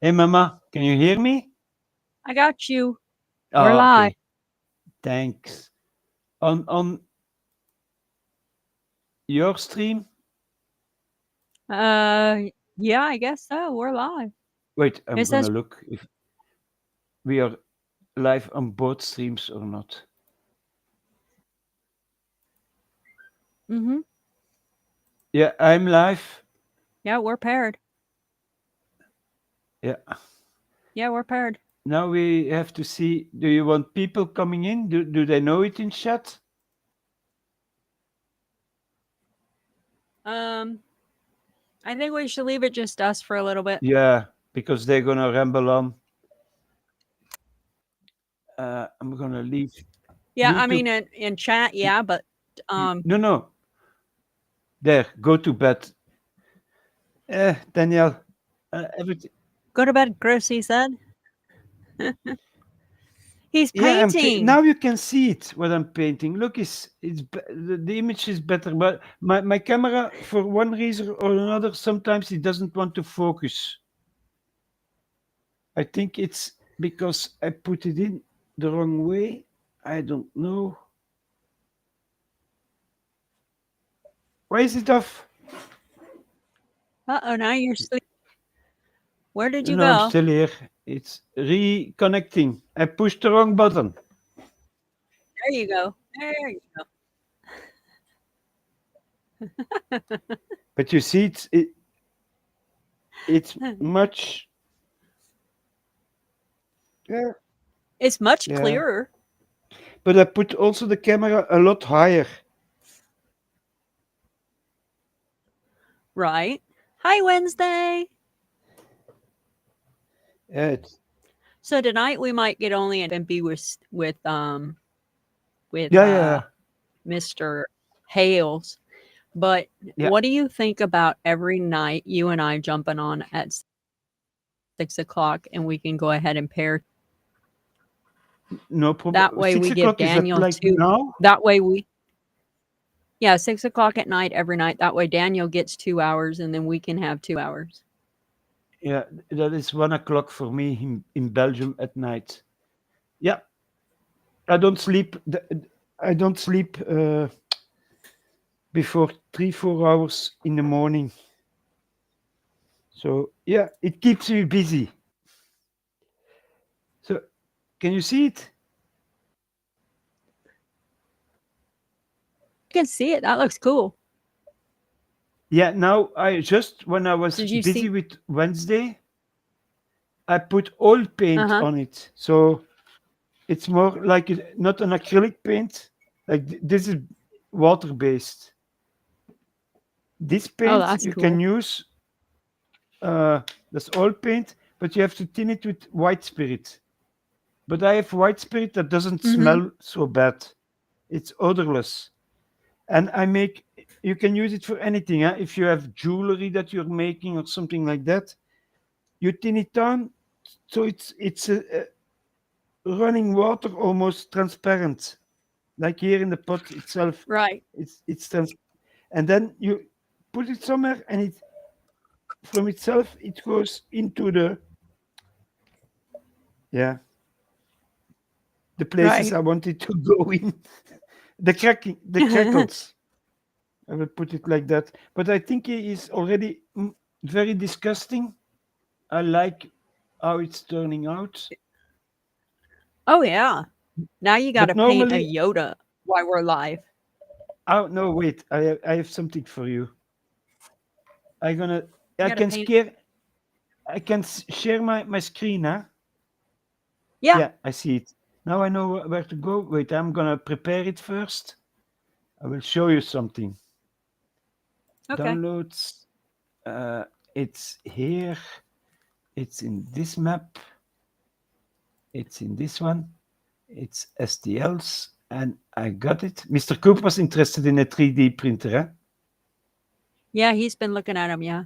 Hey, Mama, can you hear me? I got you. We're Oh, live. okay. Thanks. On your stream? Uh, yeah, I guess so. We're live. Wait, It I'm says, gonna look if we are live on both streams or not. mm-hmm. Yeah, I'm live. Yeah, we're paired. Yeah. Yeah, we're paired. Now we have to see. Do you want people coming in? Do they know it in chat? Um, I think we should leave it just us for a little bit. Yeah, because they're gonna ramble on. I'm gonna leave Yeah, I mean YouTube. in chat, yeah, but um, No, no. There, go to bed. Danielle. Everything. go to bed, Chris. He said he's Yeah, painting. now you can see it what I'm painting. Look, the image is better, but my camera, for one reason or another, sometimes it doesn't want to focus. I think it's because I put it in the wrong way. I don't know. Why is it off? Uh-oh, now you're sleep. Where did you No, I'm go? still here. It's reconnecting. I pushed the wrong button. There you go. There you But you see, it's go. much. Yeah, It's much yeah. clearer, But I put also the camera a lot higher. right? Hi, Wednesday. Yeah, it's, So tonight we might get only an be with yeah, yeah, Mr. Hales. But yeah. what do you think about every night you and I jumping on at 6 o'clock and we can go ahead and pair? No That problem. way Six we give o'clock, is that Daniel like two. now? That way yeah, 6 o'clock at night every night. That way Daniel gets 2 hours and then we can have 2 hours. Yeah, that is 1 o'clock for me in Belgium at night. Yeah, I don't sleep. I don't sleep before 3 4 hours in the morning. So yeah, it keeps me busy. So can you see it? I can see it. That looks cool. Yeah. Now I just when I was Did you busy see? with Wednesday, I put oil paint Uh-huh. on it. So it's more like not an acrylic paint. Like this is water based. This Oh, paint that's you can cool. use, that's oil paint, but you have to thin it with white spirit. But I have white spirit that doesn't Mm-hmm. smell so bad. It's odorless. And you can use it for anything. Huh? If you have jewelry that you're making or something like that, you thin it down so it's a running water, almost transparent. Like here in the pot itself, Right. it's and then you put it somewhere and it from itself it goes into yeah the places Right. I wanted to go in. The crackles. I will put it like that. But I think it is already very disgusting. I like how it's turning out. Oh yeah. Now you got But to paint a normally, Yoda while we're live. oh no, wait, I have something for you. I gonna You I got to can paint. scare I can share my screen, huh? Yeah. Yeah, I see it. Now I know where to go. Wait, I'm gonna prepare it first. I will show you something. Okay. Downloads. Uh, it's here. It's in this map. It's in this one. It's STLs, and I got it. Mr. Coop was interested in a 3D printer, huh? Yeah, he's been looking at them. Yeah.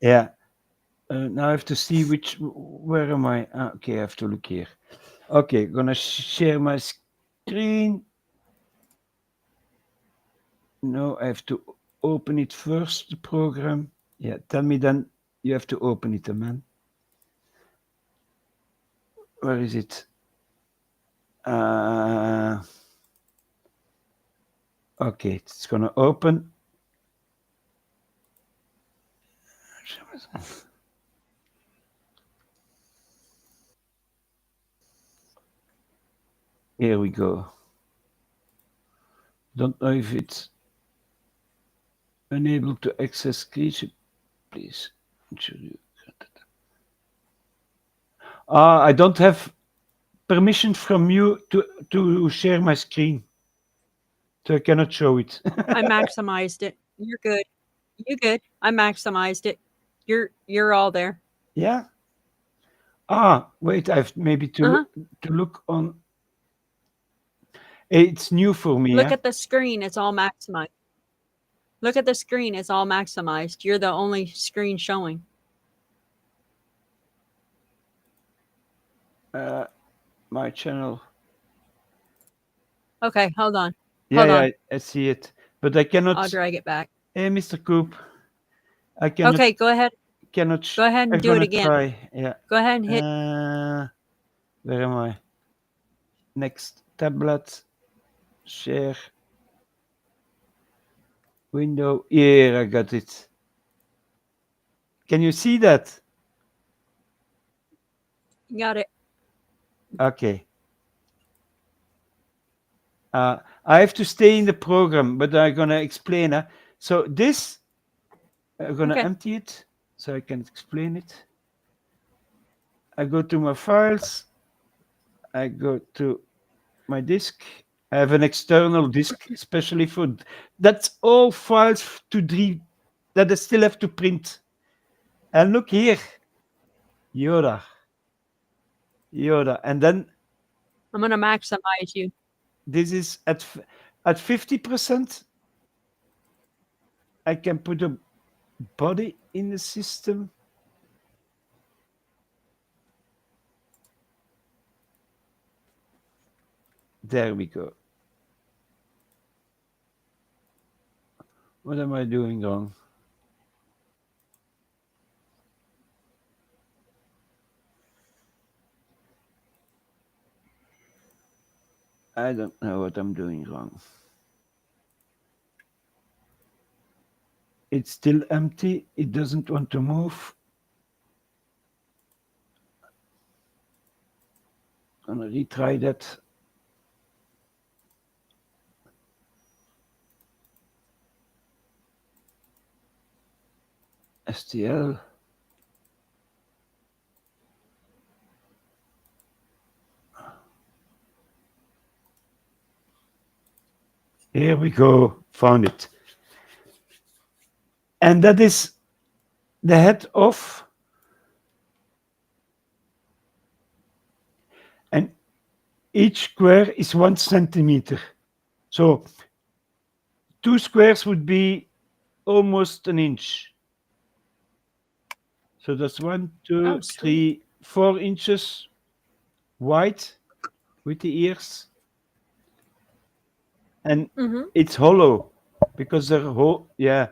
Yeah. Now I have to see where am I? Ah, okay, I have to look here. Okay, gonna share my screen. No, I have to open it first, the program. Yeah, tell me then you have to open it, man. where is it? Uh, okay, it's gonna open. Here we go. Don't know if it's unable to access screen. Please ensure you. I don't have permission from you to share my screen, so I cannot show it. I maximized it. You're good. You good. I maximized it. You're all there. Yeah. Wait. I've maybe Uh-huh. to look on. It's new for me. Look Yeah. at the screen. It's all maximized. Look at the screen. It's all maximized. You're the only screen showing. My channel. Okay, hold on. Yeah, Hold yeah. on. I see it, but I I'll cannot. drag it back. Hey, Mr. Coop, I Okay, go ahead. cannot. Go ahead I'm and do it gonna again. try. Yeah. Go ahead and hit. Where am I? Next tablet. Share window. Here, I got it. Can you see that? Got it. Okay. I have to stay in the program, but I'm gonna explain. So this, I'm gonna Okay. empty it so I can explain it. I go to my files. I go to my disk. I have an external disk, especially for that's all files to that I still have to print. And look here, Yoda, Yoda, and then I'm gonna maximize you. this is at 50%. I can put a body in the system. There we go. What am I doing wrong? I don't know what I'm doing wrong. It's still empty. It doesn't want to move. I'm gonna retry that. STL. Here we go. Found it. And that is the head off. And each square is 1 centimeter. So 2 squares would be almost an inch. So that's one, Oh, two, sweet. 3, 4 inches wide with the ears. And Mm-hmm. it's hollow because they're yeah.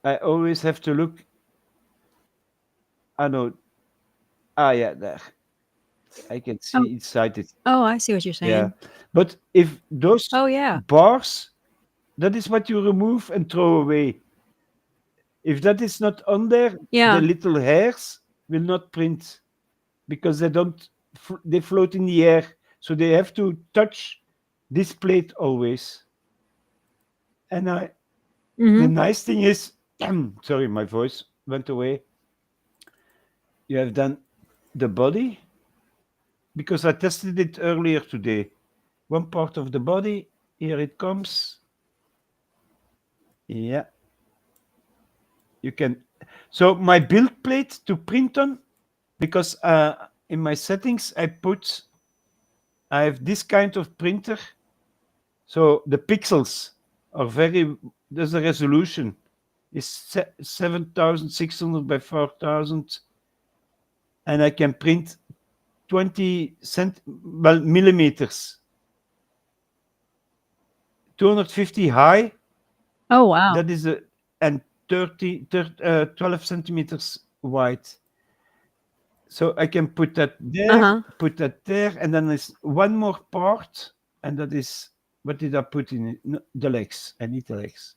I always have to look. I know. Yeah, there. I can Oh, see inside it. oh, I see what you're Yeah. saying. But if those Oh yeah. bars, that is what you remove and throw away. If that is not on there, the Yeah. little hairs will not print because they don't, they float in the air. So they have to touch this plate always. And the Mm-hmm. nice thing is, sorry, my voice went away. You have done the body because I tested it earlier today. One part of the body, here it comes. Yeah, you can. So my build plate to print on, because in my settings I have this kind of printer. So the pixels are there's a resolution is 7,600 by 4,000, and I can print millimeters, 250 high. Oh wow. That is and 12 centimeters wide. So I can put that there, Uh-huh. put that there, and then there's one more part, and that is what did I put in it? No, the legs. I need the legs.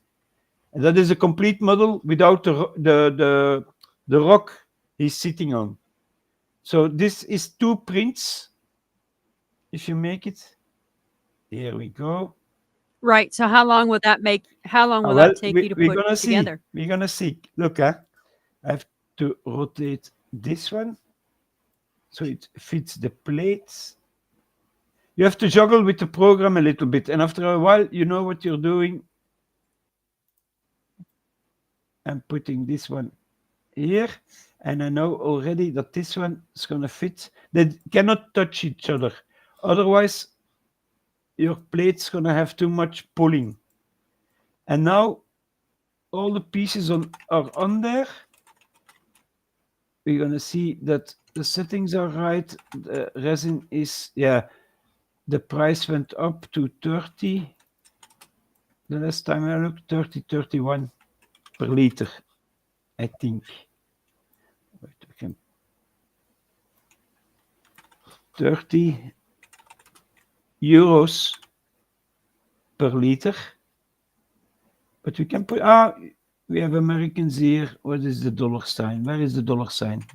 And that is a complete model without the rock he's sitting on. So this is two prints. If you make it, here we go. Right. So how long will Well, that take you to we're put gonna see. together? We're gonna see. Look, I have to rotate this one so it fits the plates. You have to juggle with the program a little bit, and after a while, you know what you're doing. I'm putting this one here, and I know already that this one is gonna fit. They cannot touch each other, otherwise your plate's gonna have too much pulling. And now all the pieces are on there. We're gonna see that the settings are right. The resin is, yeah, the price went up to 30. The last time I looked, 30, 31 per liter, I think. Wait, we can 30 euros per liter. But we can put, we have Americans here. What is the dollar sign? Where is the dollar sign?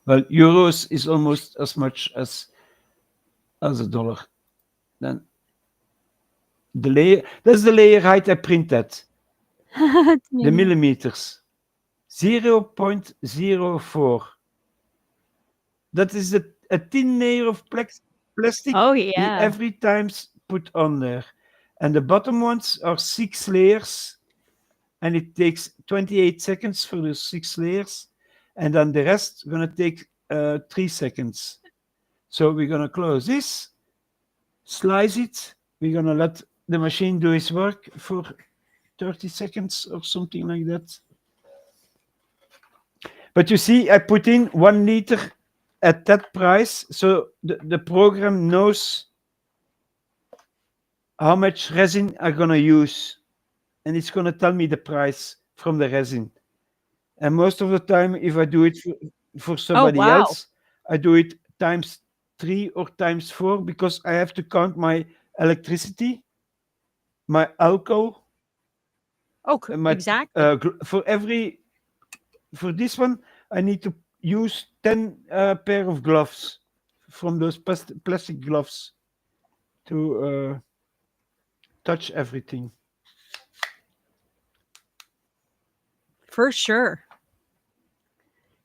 Well, euros is almost as much as a dollar. Then the layer, that's the layer height I printed, the Yeah. millimeters. 0.04. That is a thin layer of plastic Oh, he yeah. every times put on there. And the bottom ones are 6 layers, and it takes 28 seconds for the 6 layers. And then the rest gonna take 3 seconds. So we're gonna close this, slice it. We're gonna let the machine do its work for 30 seconds or something like that. But you see, I put in 1 liter at that price, so the program knows how much resin I'm gonna use, and it's gonna tell me the price from the resin. And most of the time, if I do it for Oh, somebody wow. else, I do it times 3 or times 4 because I have to count my electricity, my alcohol, Oh, my exactly. for every for this one I need to use 10 pair of gloves from those plastic gloves to touch everything. For sure.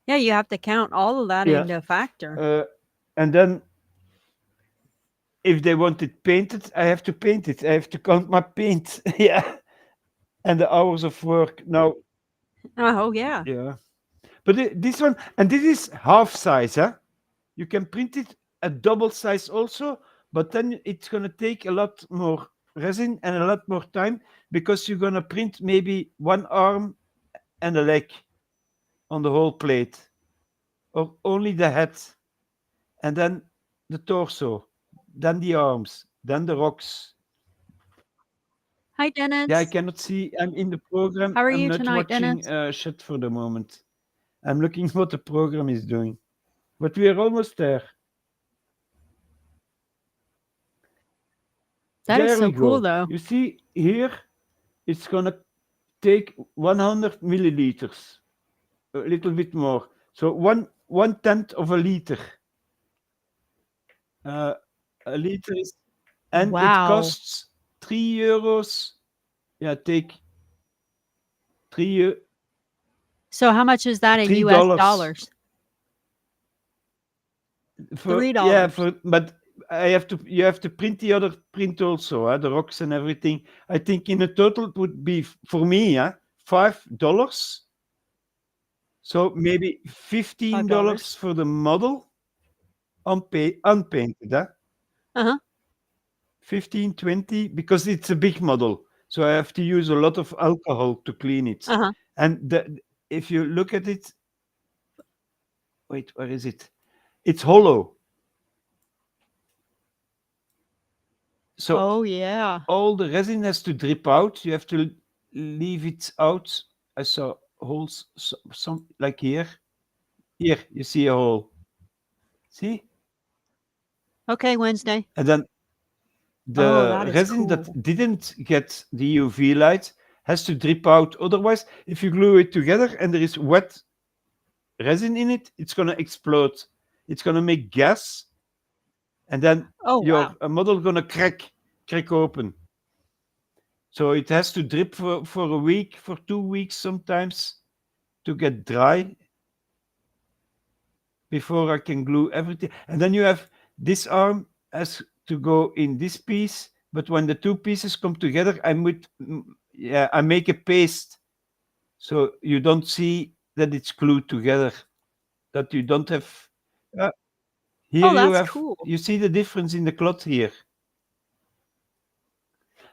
Yeah, you have to count all of that Yeah. into a factor. And then if they want it painted, I have to paint it. I have to count my paint. Yeah. And the hours of work. Now, Oh, yeah. yeah. But this one, and this is half size, huh? You can print it a double size also, but then it's gonna take a lot more resin and a lot more time because you're gonna print maybe one arm and a leg on the whole plate, or only the head, and then the torso, then the arms, then the rocks. Hi, Yeah, I Dennis. cannot see. I'm in the program. How are I'm you not tonight, watching Dennis? chat for the moment. I'm looking what the program is doing. But we are almost there. That is There we so cool, go. though. You see here, it's gonna take 100 milliliters, a little bit more. So one tenth of a liter. Uh, a liter is, and it Wow. costs 3 euros. Yeah, take three So how much is that in US $3 dollars? for, yeah, $3. for, but I have to you have to print the other print also, the rocks and everything. I think in a total it would be for me, $5. So maybe $5. $15 for the model unpainted, 'Uh-huh. 15, 20, because it's a big model. So I have to use a lot of alcohol to clean it. Uh-huh. And if you look at it, wait, where is it? It's hollow. So Oh, yeah. all the resin has to drip out. You have to leave it out I saw holes, some like here. Here, you see a hole. See? Okay, Wednesday. And then Oh, that the is resin that cool. didn't get the UV light has to drip out. Otherwise, if you glue it together and there is wet resin in it, it's gonna explode. It's gonna make gas, and then Oh, your wow. model gonna crack open. So it has to drip for a week, for 2 weeks sometimes to get dry before I can glue everything. And then you have this arm has to go in this piece, but when the two pieces come together, I make a paste so you don't see that it's glued together. That you don't have. Uh, here Oh, you that's have. cool. You see the difference in the cloth here.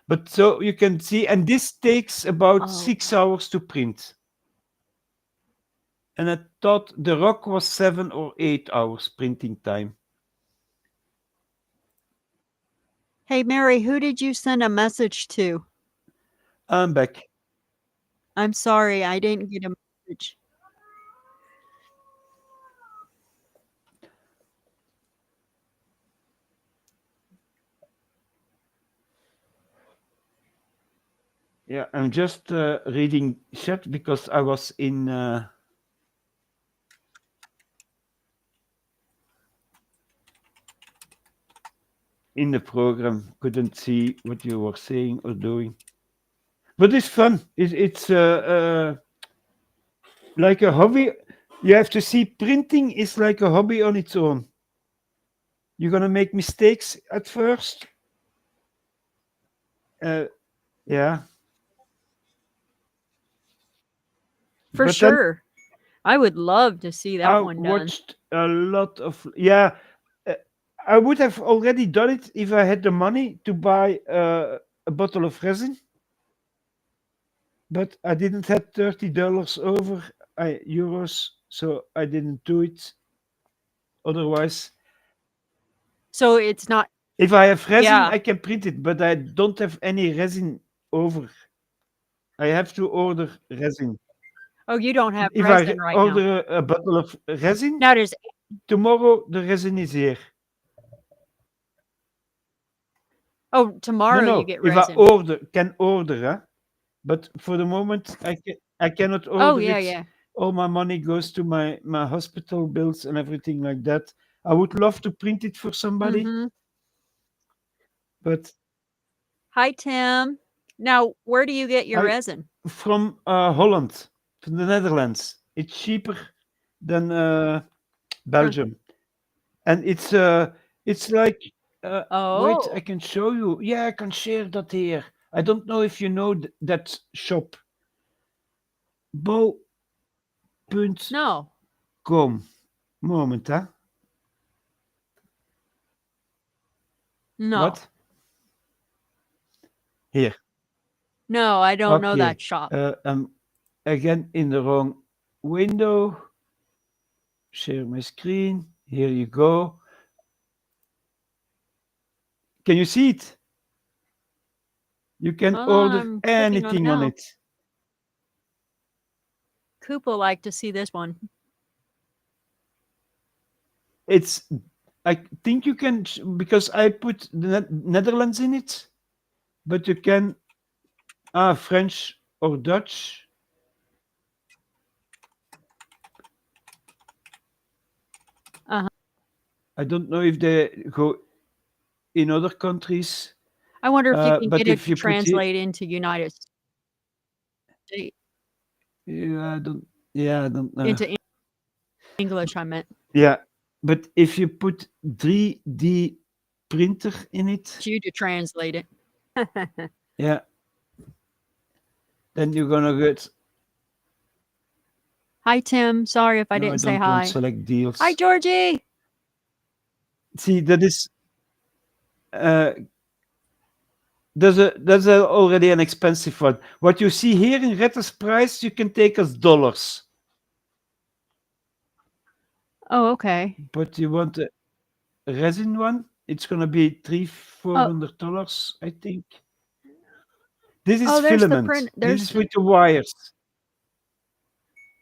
But so you can see, and this takes about Oh. 6 hours to print. And I thought the rock was 7 or 8 hours printing time. Hey, Mary, who did you send a message to? I'm back. I'm sorry, I didn't get a message. Yeah, I'm just reading chat because I was in the program, couldn't see what you were saying or doing. But it's fun. It's like a hobby. You have to see printing is like a hobby on its own. You're gonna make mistakes at first. Uh, yeah, For but then sure. I would love to see that I one done. watched a lot of yeah. uh, I would have already done it if I had the money to buy a bottle of resin, but I didn't have $30 over euros, so I didn't do it. Otherwise, So it's not if I have resin, yeah. I can print it, but I don't have any resin over. I have to order resin. Oh, you don't have If I resin right now. order a bottle of resin, Now does tomorrow the resin is here. oh, No, tomorrow you no. get If I resin. can order, huh? But for the moment, I cannot Oh, order yeah, it. yeah. All my money goes to my hospital bills and everything like that. I would love to print it for somebody, Mhm. but Hi, Tim. Now, where do you get your I resin? from Holland, from the Netherlands. It's cheaper than Huh. Belgium, and it's like wait, I Oh, can show you. Yeah, I can share that here. I don't know if you know that shop. Bol.com. no. Moment, huh? No. What? Here. No, I don't know Okay. that shop. I'm again in the wrong window. Share my screen. Here you go. Can you see it? You can Hold on, order I'm clicking on it anything on now. it. Coop will like to see this one. It's I think you can because I put the Netherlands in it, but you can French or Dutch. Uh-huh. I don't know if they go in other countries, I wonder if you can but get it if to you put here, translate into United States yeah, I don't, yeah, I don't know. into English, I meant. Yeah, but if you put 3D printer in it, You to translate it. yeah, then you're gonna get. Hi, Tim. Sorry if I No, I didn't say don't want hi. select Hi, deals. Georgie. See, that is uh, that's already an expensive one. What you see here in Retter's price, you can take as dollars, Oh, okay. but you want a resin one, it's gonna be three four Oh, hundred dollars, I think. This is oh, there's the print. filament. This There's is with the wires.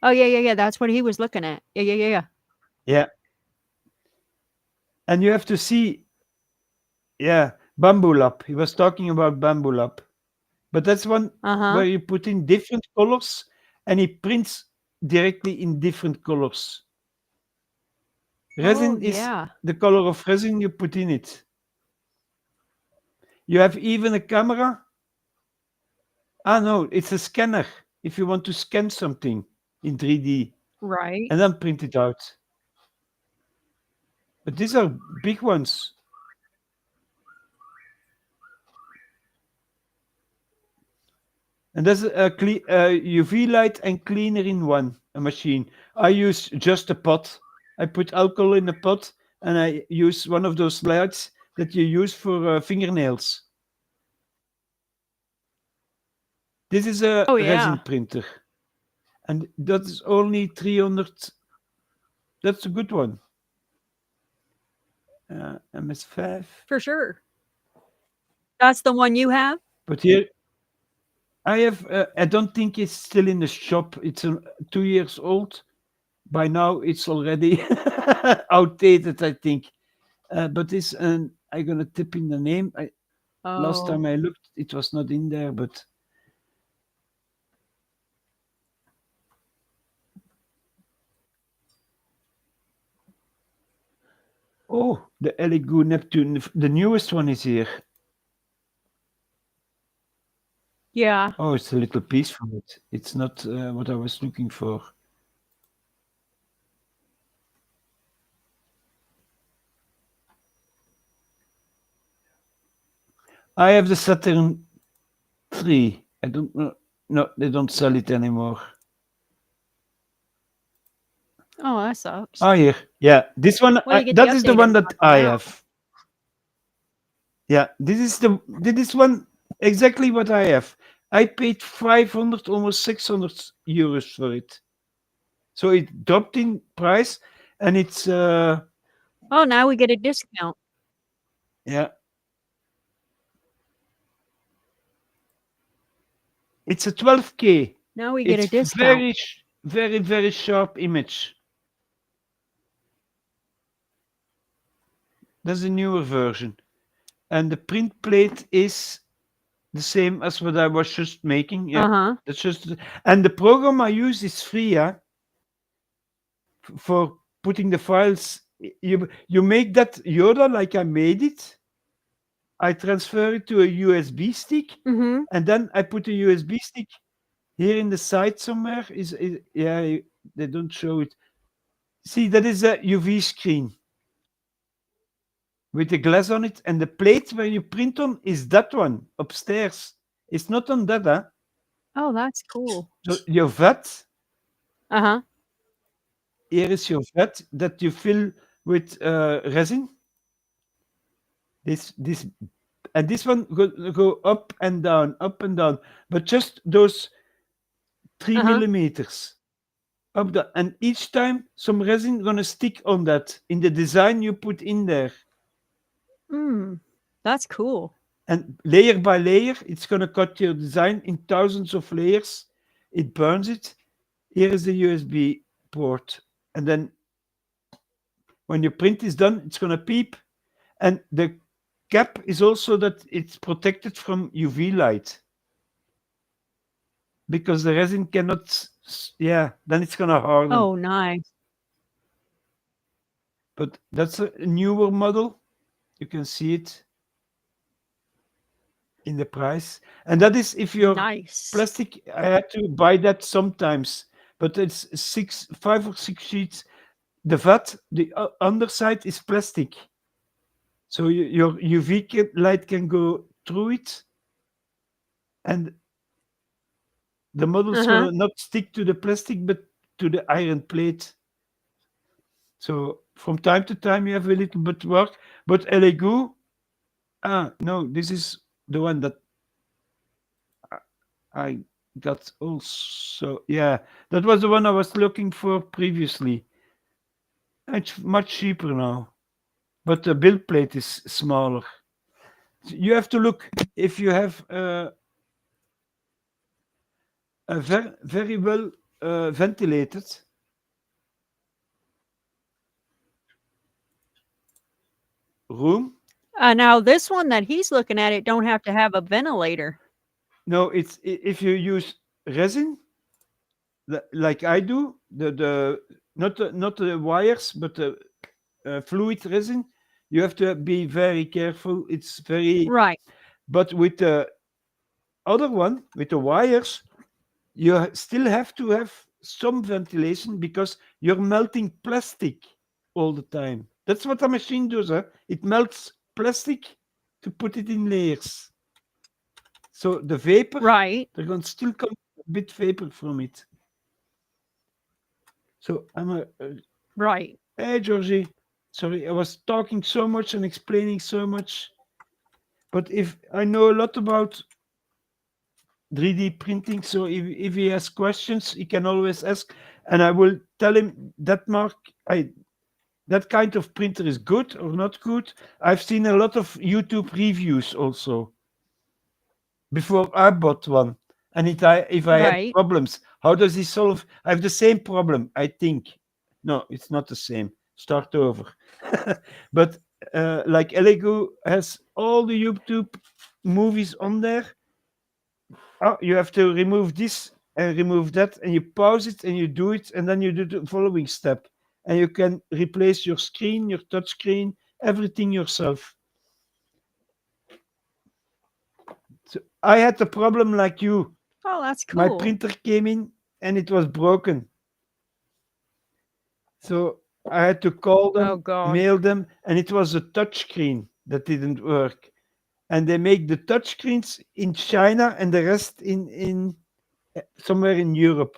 Oh, yeah, yeah, yeah, that's what he was looking at. Yeah, yeah, yeah, yeah. Yeah, and you have to see, yeah, bamboo lap. He was talking about bamboo lap, but that's one Uh-huh. where you put in different colors, and he prints directly in different colors. Oh, Resin is yeah. the color of resin you put in it. You have even a camera. Ah, no, it's a scanner if you want to scan something in 3D Right. and then print it out. But these are big ones. And there's a UV light and cleaner in one, a machine. I use just a pot. I put alcohol in a pot and I use one of those lights that you use for fingernails. This is a Oh, resin yeah. printer and that's only 300. That's a good one. MS5. For sure. That's the one you have? But here I have, I don't think it's still in the shop. It's 2 years old. By now, it's already outdated, I think. But this, and I'm gonna tip in the name. Last Oh. time I looked, it was not in there. But oh, the Elegoo Neptune, the newest one is here. Yeah. Oh, it's a little piece from it. It's not what I was looking for. I have the Saturn 3. I don't know. No, they don't sell it anymore. Oh, that sucks. Ah, here. Yeah, this one. Well, you get the That is the updated one one that though I now. have. Yeah, this one exactly what I have. I paid 500, almost 600 euros for it. So it dropped in price, and it's Oh, now we get a discount. yeah, it's a 12K. Now we get It's a discount. very very sharp image. That's a newer version, and the print plate is the same as what I was just making. Yeah, Uh-huh. that's just, and the program I use is free. Yeah, for putting the files. You make that Yoda like I made it. I transfer it to a USB stick, Mhm. and then I put a USB stick here in the side somewhere. Is yeah, they don't show it. See, that is a UV screen with the glass on it, and the plate where you print on is that one upstairs. It's not on that, huh? Oh, that's cool. So your vat, Uh-huh. here is your vat that you fill with resin. This and this one go up and down, but just those three Uh-huh. millimeters up the, and each time some resin gonna stick on that in the design you put in there, Mm. That's cool. and layer by layer, it's gonna cut your design in thousands of layers. It burns it. Here is the USB port, and then when your print is done, it's gonna beep, and the cap is also that it's protected from UV light because the resin cannot yeah, then it's gonna harden. Oh, nice. But that's a newer model. You can see it in the price, and that is if your Nice. plastic. I had to buy that sometimes, but it's 5 or 6 sheets. The vat, the underside is plastic, so your UV light can go through it, and the model's Uh-huh. gonna not stick to the plastic but to the iron plate. So from time to time you have a little bit work, but Elegoo, no, this is the one that I got also. Yeah, that was the one I was looking for previously. It's much cheaper now, but the build plate is smaller. You have to look if you have a very well ventilated room. Now this one that he's looking at, it don't have to have a ventilator. No, it's if you use resin like I do, the not the wires, but the fluid resin. You have to be very careful. It's very, Right. but with the other one, with the wires, you still have to have some ventilation because you're melting plastic all the time. That's what a machine does. Huh? It melts plastic to put it in layers. So the vapor, Right. there can still come a bit vapor from it. So I'm Right. hey Georgie, sorry, I was talking so much and explaining so much. But if I know a lot about 3D printing, so if he has questions, he can always ask, and I will tell him that Mark, I that kind of printer is good or not good. I've seen a lot of YouTube reviews also before I bought one. And if I had Right. problems, how does he solve? I have the same problem, I think. No, it's not the same. Start over. But like Elego has all the YouTube movies on there. Oh, you have to remove this and remove that, and you pause it and you do it, and then you do the following step. And you can replace your screen, your touch screen, everything yourself. So I had the problem like you. Oh, that's My cool. printer came in and it was broken. So I had to call Oh them, God. mail them, and it was a touch screen that didn't work. And they make the touch screens in China and the rest in somewhere in Europe.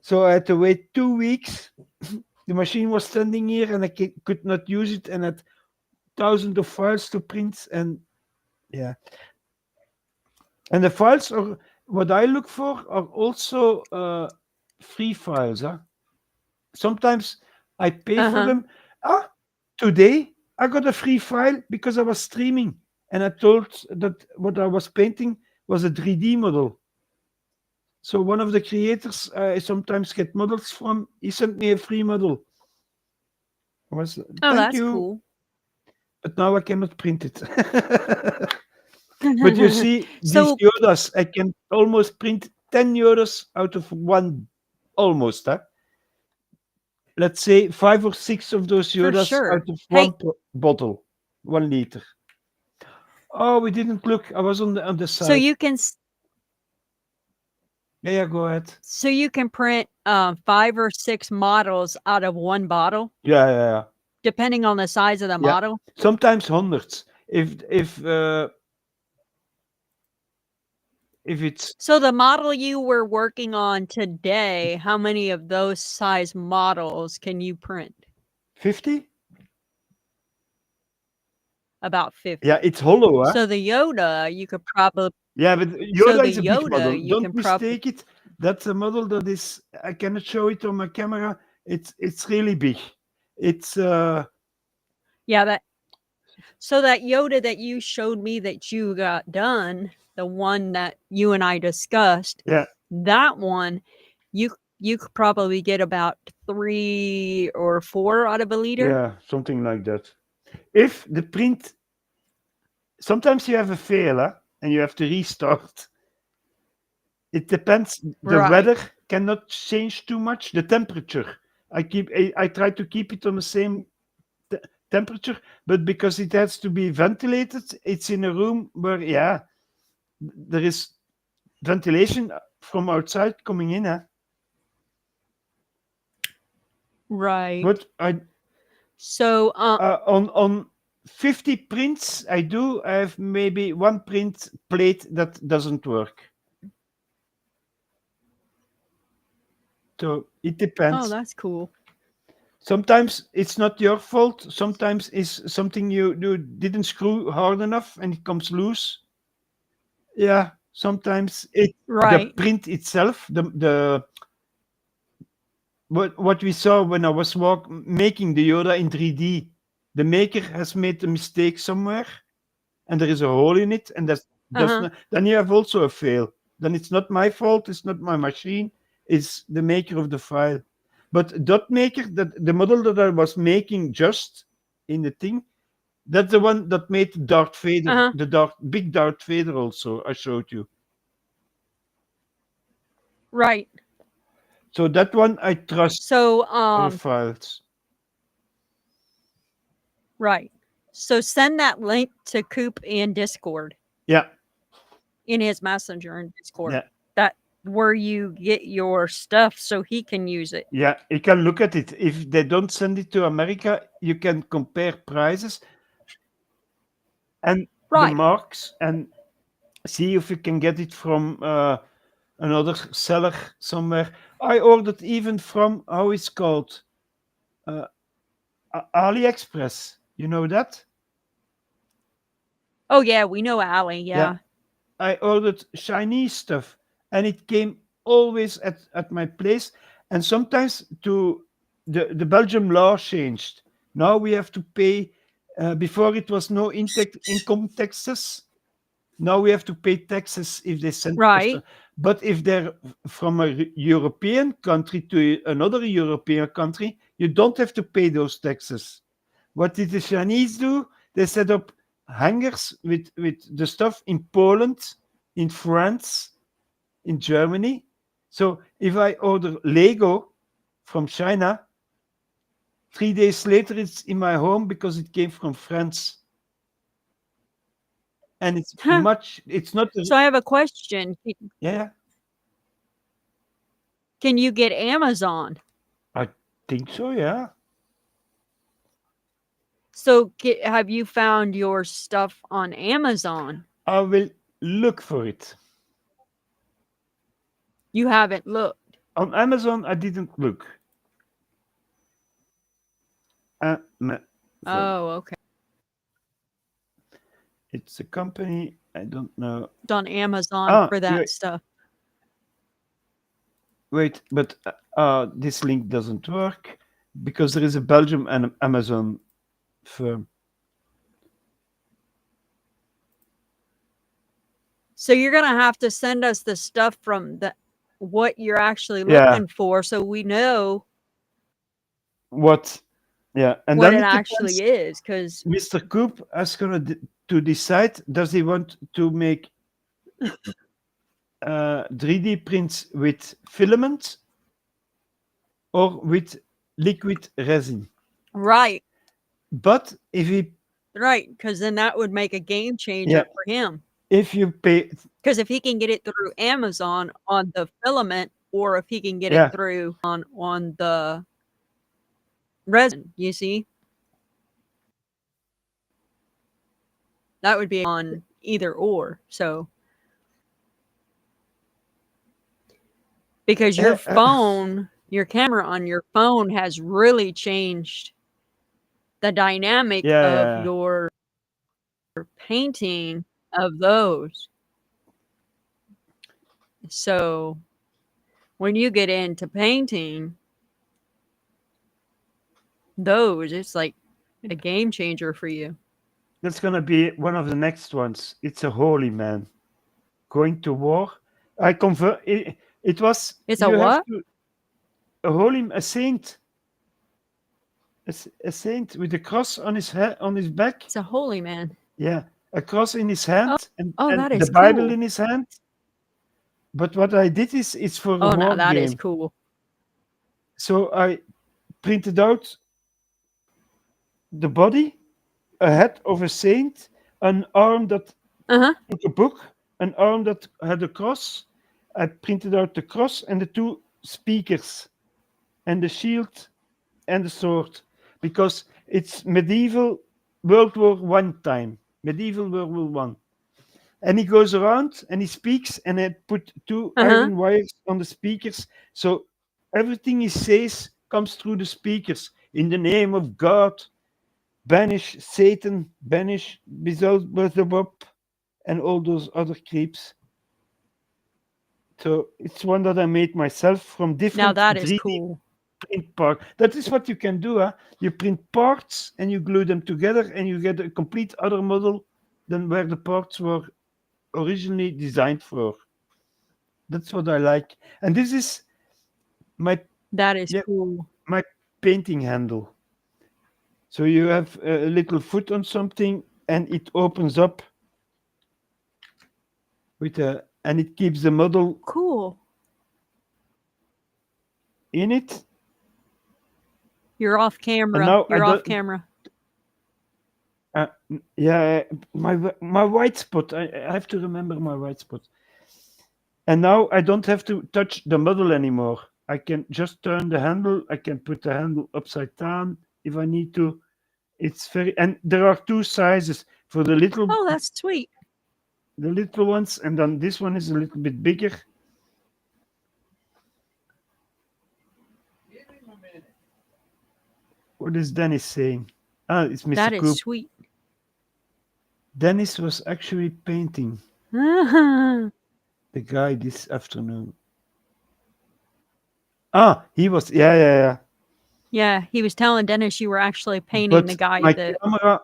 So I had to wait 2 weeks. The machine was standing here and I could not use it and had thousands of files to print. And yeah, and the files are what I look for are also free files. Huh? Sometimes I pay for Uh-huh. them. Ah, today I got a free file because I was streaming and I told that what I was painting was a 3D model. So one of the creators I sometimes get models from, he sent me a free model. I was Oh, thank that's you, cool. but now I cannot print it. But you see, these So Yodas, I can almost print 10 Yodas out of one, almost. Huh? Let's say 5 or 6 of those for Yodas sure. out of Hey, one bottle, 1 liter. Oh, we didn't look. I was on the so side. you can Yeah, yeah, go ahead. so you can print 5 or 6 models out of one bottle, Yeah, yeah, yeah. depending on the size of the Yeah. model. Sometimes hundreds. If it's So the model you were working on today, how many of those size models can you print? 50, About yeah, 50. it's hollow, huh? So the Yoda, you could probably Yeah, but so Yoda the is a big Yoda, model. you Don't can probably mistake it. That's a model that is. I cannot show it on my camera. It's really big. It's yeah, that so that Yoda that you showed me that you got done, the one that you and I discussed, yeah, that one you could probably get about 3 or 4 out of a liter. yeah, something like that. If the print, sometimes you have a fail, huh? And you have to restart. It depends. The Right. weather cannot change too much. The temperature. I try to keep it on the same te- temperature, but because it has to be ventilated, it's in a room where yeah, there is ventilation from outside coming in. Huh? Right. But I So, on 50 prints I have maybe one print plate that doesn't work. So it oh, depends. that's cool. Sometimes it's not your fault. Sometimes it's something you didn't screw hard enough and it comes loose. Yeah. Sometimes it the Right. print itself, the what we saw when I was making the Yoda in 3D. The maker has made a mistake somewhere, and there is a hole in it, and that's does Uh-huh. not. Then you have also a fail. Then it's not my fault. It's not my machine. is the maker of the file. But dot maker, that the model that I was making just in the thing, that's the one that made Darth Vader, Uh-huh. the big Darth Vader also. I showed you. Right. So that one I trust So other files. right. So send that link to Coop in Discord, Yeah, in his messenger in Discord. yeah, That where you get your stuff so he can use it. yeah. You can look at it. If they don't send it to America, you can compare prices and the Right. marks and see if you can get it from another seller somewhere. I ordered even from how it's called uh, AliExpress. You know that? Oh yeah, we know Allie, Yeah. yeah. I ordered Chinese stuff, and it came always at my place. And sometimes to the Belgium law changed. Now we have to pay. Before it was no income taxes. Now we have to pay taxes if they send Right. customer. But if they're from a European country to another European country, you don't have to pay those taxes. What did the Chinese do? They set up hangars with the stuff in Poland, in France, in Germany. So if I order Lego from China, 3 days later it's in my home because it came from France. And it's not, So I have a question. yeah, Can you get Amazon? I think so, yeah. So have you found your stuff on Amazon? I will look for it. You haven't looked. On Amazon, I didn't look. Amazon. Oh, okay. It's a company. I don't know. It's on Amazon Ah, for that stuff. wait, but this link doesn't work because there is a Belgium and Amazon firm. So you're gonna have to send us the stuff from the what you're actually Yeah. looking for, so we know What? Yeah, and what then it it actually depends. is. Because Mr. Coop is gonna to decide. Does he want to make 3D prints with filament or with liquid resin? right, But if he, right, because then that would make a game yeah, changer for him. if you pay, Because if he can get it through Amazon on the filament, or if he can get it yeah, through on the resin, you see, that would be on either or. So because your phone, your camera on your phone has really changed the dynamic of yeah, your painting of those. So when you get into painting those, it's like a game changer for you. that's gonna be one of the next ones. It's a holy man going to war. I convert. It was It's a you have what? to a saint, a saint with a cross on his head, on his back. It's a holy man. Yeah, a cross in his Oh, hand oh, and that the is Bible cool. in his hand. But what I did is it's for a Oh, now war that is game. cool. So I printed out the body, a head of a saint, an arm that Uh-huh. took a book, an arm that had a cross. I printed out the cross and the two speakers and the shield and the sword because it's medieval World War One time, medieval World War One. And he goes around and he speaks, and I put two Uh-huh. iron wires on the speakers, so everything he says comes through the speakers. In the name of God, banish Satan, banish Beelzebub, and all those other creeps. So it's one that I made myself from Now different that is 3D cool. print parts. That is what you can do. Huh? You print parts and you glue them together, and you get a complete other model than where the parts were originally designed for. That's what I like. And this is my That is yeah, cool. my painting handle. So you have a little foot on something, and it opens up with a, and it keeps the model Cool. in it. You're off And camera. now I You're off don't. camera. Yeah, my white spot. I have to remember my white spot. And now I don't have to touch the model anymore. I can just turn the handle. I can put the handle upside down if I need to. It's very, and there are two sizes for Oh, that's sweet. the little ones, and then this one is a little bit bigger. What is Dennis saying? Ah, it's Mr. That is Coop. sweet. Dennis was actually painting yeah, the guy this afternoon. Ah, he was. Yeah. he was telling Dennis you were actually painting the But guy my that. camera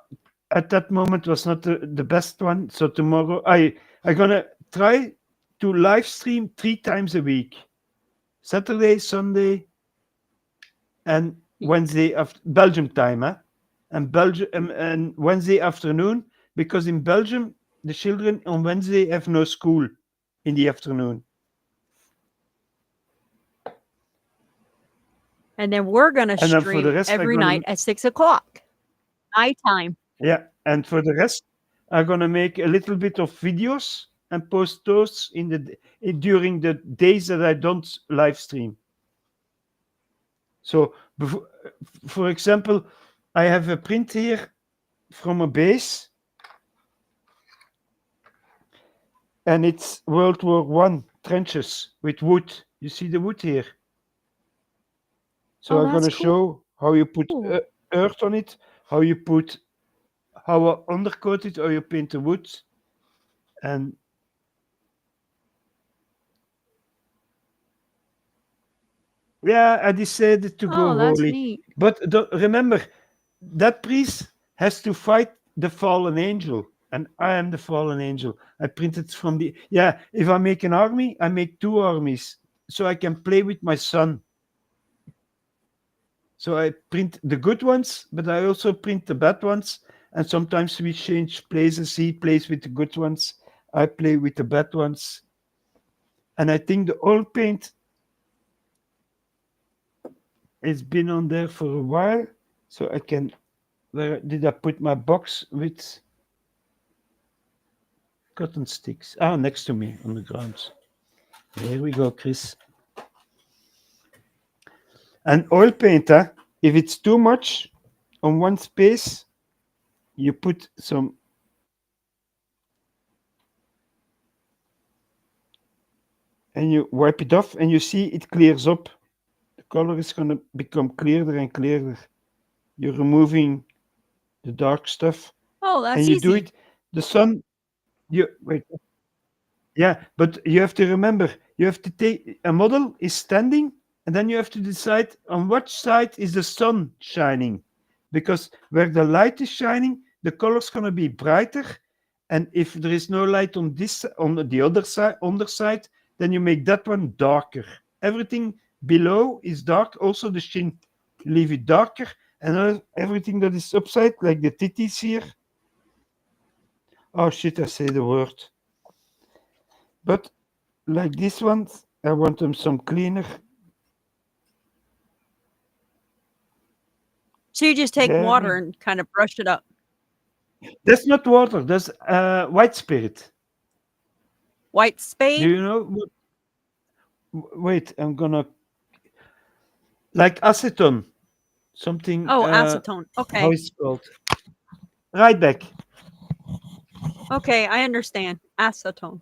at that moment was not the best one. So tomorrow I gonna try to live stream 3 times a week: Saturday, Sunday, and Wednesday after Belgium time, eh? And Belgium and Wednesday afternoon, because in Belgium the children on Wednesday have no school in the afternoon. And then we're going to And then for the stream rest, I'm every gonna night at 6 o'clock, nighttime. yeah, and for the rest, I'm gonna make a little bit of videos and post those in during the days that I don't live stream. So, for example, I have a print here from a base, and it's World War One trenches with wood. You see the wood here. So Oh, I'm that's gonna cool. show how you put earth on it, how you put how I undercoat it, how you paint the wood, and yeah, I decided to go Oh, that's holy. neat. But remember, that priest has to fight the fallen angel, and I am the fallen angel. I printed from the yeah. If I make an army, I make two armies, so I can play with my son. So I print the good ones, but I also print the bad ones. And sometimes we change places. He plays with the good ones. I play with the bad ones. And I think the oil paint has been on there for a while. So I can. Where did I put my box with cotton sticks? Ah, next to me on the ground. Here we go, Chris. And oil paint, if it's too much on one space, you put some and you wipe it off, and you see it clears up. The color is going to become clearer and clearer. You're removing the dark stuff, Oh, and that's you do easy. it. The sun, you wait, yeah, but you have to remember, you have to take a model is standing, and then you have to decide on which side is the sun shining, because where the light is shining, the color's gonna be brighter, and if there is no light on this on the other side underside, then you make that one darker. Everything below is dark, also the shin. You leave it darker, and everything that is upside, like the titties here. Oh shit! I say the word. But like this ones, I want them some cleaner. So you just take There water we. and kind of brush it up. That's not water. That's white spirit. White Do spade? you know? Wait, I'm gonna like acetone. Something. Oh, acetone. How Okay. is it called? Right back. Okay, I understand. Acetone.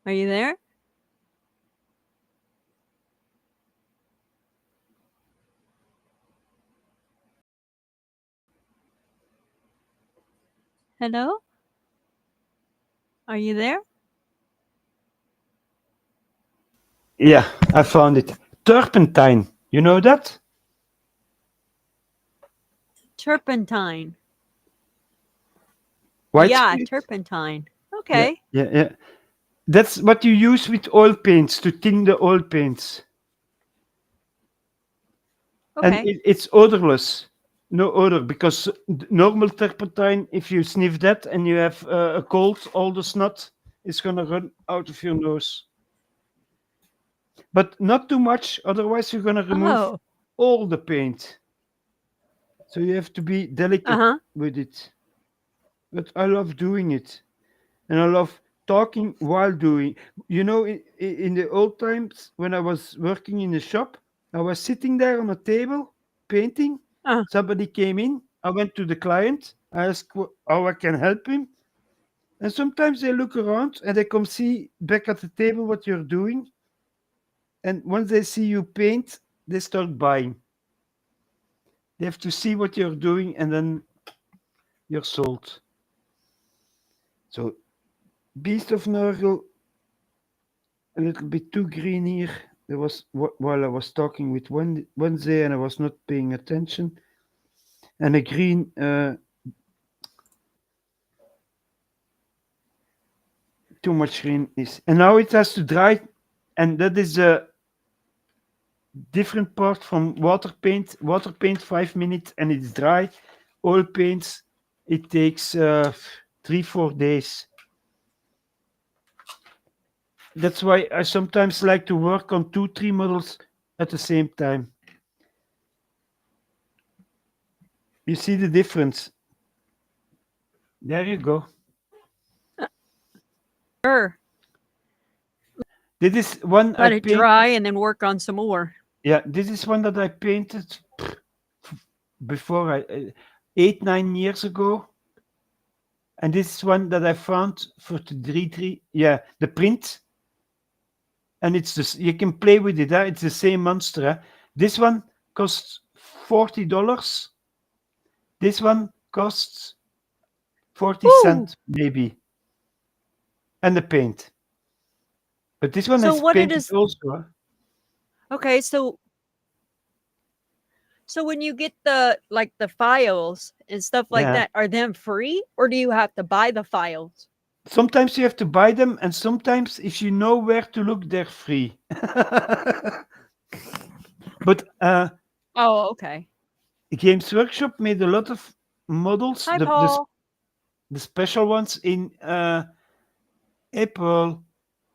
Are you there? Hello? Are you there? Yeah, I found it. Turpentine. You know that? Turpentine. White Yeah, spirit? turpentine. Yeah, Okay. yeah, yeah. That's what you use with oil paints to thin the oil paints. And Okay. it's odorless. No odor, because normal turpentine, if you sniff that and you have a cold, all the snot is gonna run out of your nose. But not too much, otherwise you're gonna remove Oh. all the paint. So you have to be delicate Uh-huh. with it. But I love doing it, and I love talking while doing. You know, in the old times when I was working in the shop, I was sitting there on a table painting. Uh, Somebody came in. I went to the client. I asked how I can help him. And sometimes they look around and they come see back at the table what you're doing. And once they see you paint, they start buying. They have to see what you're doing and then you're sold. So, Beast of Nurgle, a little bit too green here. There was while I was talking with Wednesday and I was not paying attention. And a green, too much green is. And now it has to dry. And that is a different part from water paint. Water paint, 5 minutes and it's dry. Oil paints, it takes 3-4 days. That's why I sometimes like to work on 2-3 models at the same time. You see the difference. There you go. sure. This is one I Let it paint. dry and then work on some more. Yeah, this is one that I painted before 8-9 years ago, and this is one that I found for the 3. Yeah, the print, and it's this. You can play with it. It's the same monster. This one costs $40. This one costs 40 Woo! cents maybe, and the paint. But this one So is what it painted is also. okay, so when you get the like the files and stuff like Yeah. that, are them free or do you have to buy the files? Sometimes you have to buy them, and sometimes if you know where to look, they're free. But Oh, okay. Games Workshop made a lot of models, Hi, Paul. the special ones in April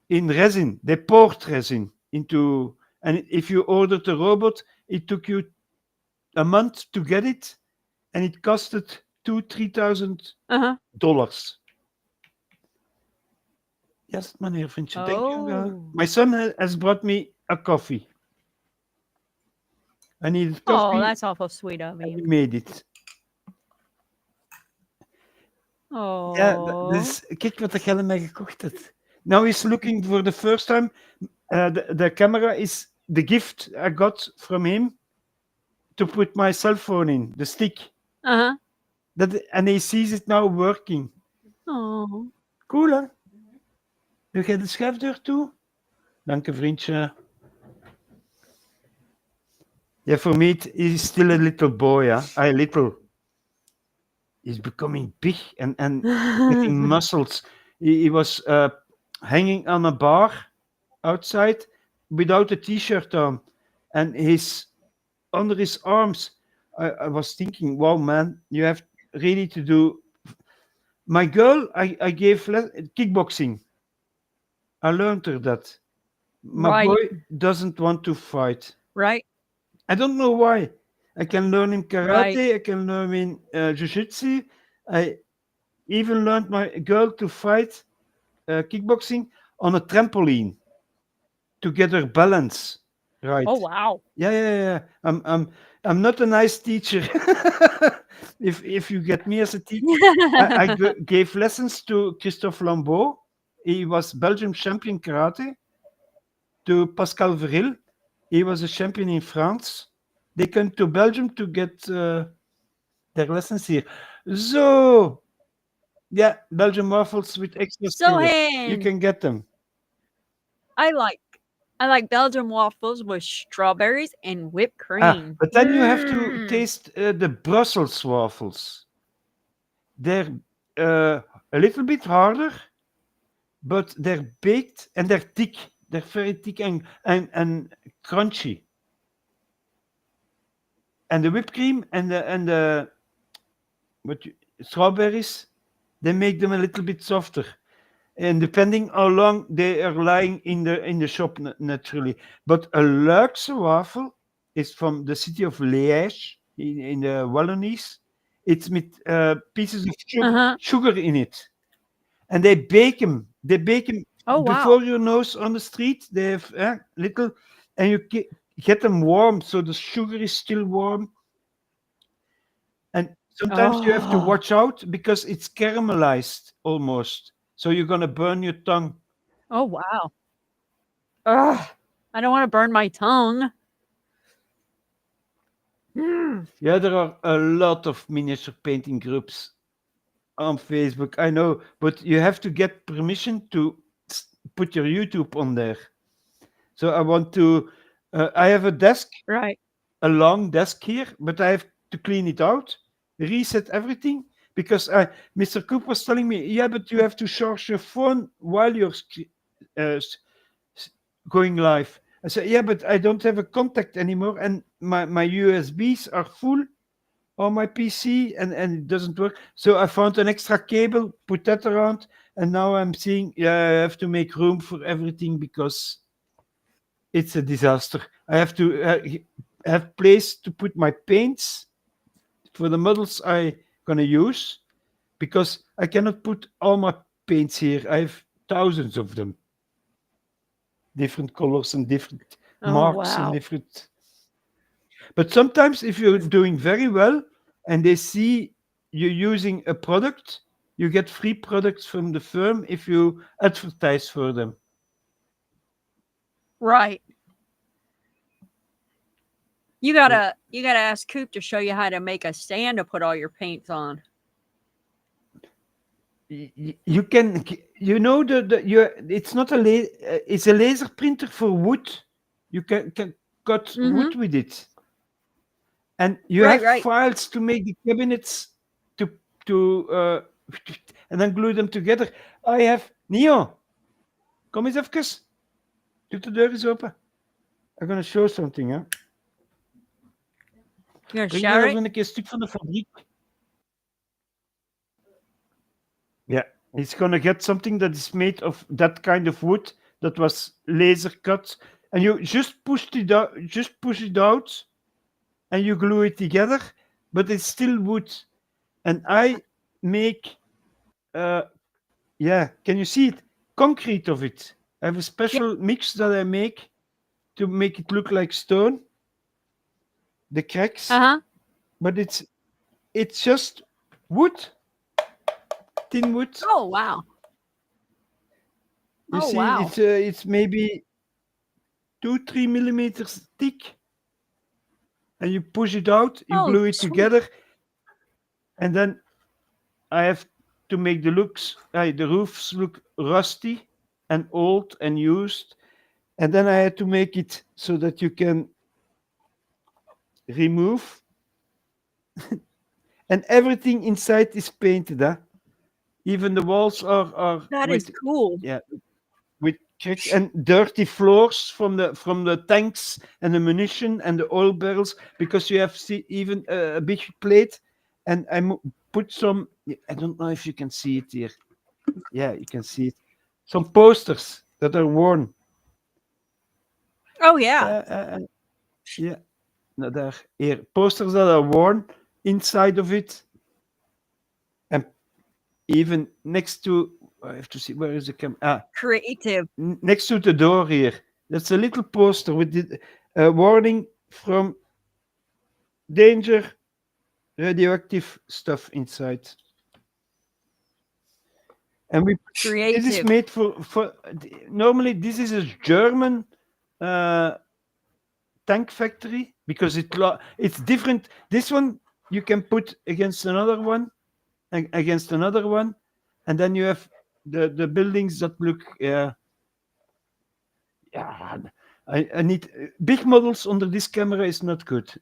in resin. They poured resin into, and if you ordered the robot, it took you a month to get it, and it costed Uh-huh. $2,000-3,000. Yes, meneer Vincent, thank you. Oh. My son has brought me a coffee. I needed Oh, coffee, that's awful sweet of and he him. made it. Ja, Oh. dus kijk wat Gelle mij gekocht heeft. Now he's looking for the first time. The camera is the gift I got from him to put my cell phone in, the stick. Uh-huh. And he sees it now working. Oh. Cool, hè? Doe jij de schuifdeur toe? Dank je, vriendje. Yeah, for me, he's still a little boy, yeah? A little. He's becoming big and getting muscles. He was hanging on a bar outside without a t-shirt on, and his under his arms. I was thinking, wow, man, you have really to do. My girl, I gave kickboxing. I learned her that. My Right. boy doesn't want to fight. Right. I don't know why. I can learn him Right. karate. I can learn him jiu-jitsu. I even learned my girl to fight kickboxing on a trampoline to get her balance Oh, right. wow. Yeah, yeah, yeah. I'm not a nice teacher. If you get me as a teacher, I gave lessons to Christophe Lambeau. He was Belgium champion karate. To Pascal Veril. He was a champion in France. They came to Belgium to get their lessons here. So Yeah, Belgian waffles with extra So sugar. You hand. can get them. I like I like Belgian waffles with strawberries and whipped Ah, cream. but then you have to Mm. taste the Brussels waffles. They're a little bit harder, but they're baked and they're thick. They're very thick and crunchy. And the whipped cream and the what strawberries, they make them a little bit softer. And depending how long they are lying in the shop, naturally. But a Luikse waffle is from the city of Liège in the Wallonies. It's with pieces of Uh-huh. sugar in it, and they bake them. They bake them Oh, wow. before your nose on the street. They have little, and you get them warm, so the sugar is still warm. And sometimes you have to Oh. watch out because it's caramelized almost, so you're gonna burn your tongue. Oh, wow. Ugh. I don't wanna burn my tongue. Mm. Yeah, there are a lot of miniature painting groups on Facebook. I know, but you have to get permission to put your YouTube on there. So I want to. I have a desk, Right. a long desk here, but I have to clean it out, reset everything because Mr. Coop was telling me, yeah, but you have to charge your phone while you're s- going live. I said, yeah, but I don't have a contact anymore, and my USBs are full on my PC and it doesn't work. So I found an extra cable, put that around, and now I'm seeing, yeah, I have to make room for everything because it's a disaster. I have to have place to put my paints for the models I gonna use because I cannot put all my paints here. I have thousands of them, different colors and different Oh, marks and wow. different. But sometimes, if you're doing very well and they see you using a product, you get free products from the firm if you advertise for them. Right. So You gotta ask Coop to show you how to make a stand to put all your paints on. you can, the you. It's not it's a laser printer for wood. You can cut wood Mhm. with it, and you Right, have right. files to make the cabinets to to and then glue them together. I have Neo. Kom eens even. Doe de deur eens open. I'm gonna show something, hè. You gonna Breng maar shout it? even een keer stuk van de fabriek. Yeah, he's gonna get something that is made of that kind of wood that was laser cut, and you just push it out, and you glue it together, but it's still wood. And I make, uh, yeah, can you see it? Concrete of it. I have a Yeah. special mix that I make to make it look like stone, the cracks, Uh-huh. but it's just wood, thin wood. Oh, wow. You Oh, see, wow. it's maybe 2-3 millimeters thick, and you push it out, you Oh, glue it sweet. together, and then I have to make the roofs look rusty and old and used, and then I had to make it so that you can remove, and everything inside is painted. Huh? Even the walls are That is with, cool. yeah, with cracks and dirty floors from the tanks and the munition and the oil barrels because you have even a big plate, and put some. I don't know if you can see it here. Yeah, you can see it. Some posters that are worn. Oh, yeah. Yeah, no, there here posters that are worn inside of it, and even next to. I have to see where is the camera. Creative. Next to the door here. That's a little poster with the warning from danger, radioactive stuff inside. And this is Creative. made for normally this is a German uh, tank factory because it's different. This one you can put against another one, against another one. and then you have the buildings that look. Yeah, I need big models under this camera is not good.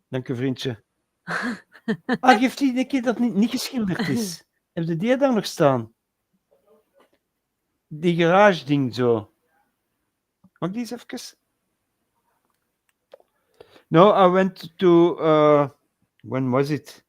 Dank u, vriendje. Ah, geeft hij een keer dat niet geschilderd is? Heb je die daar nog staan? Die garage ding zo. Mag ik die eens even? No, I went to when was it?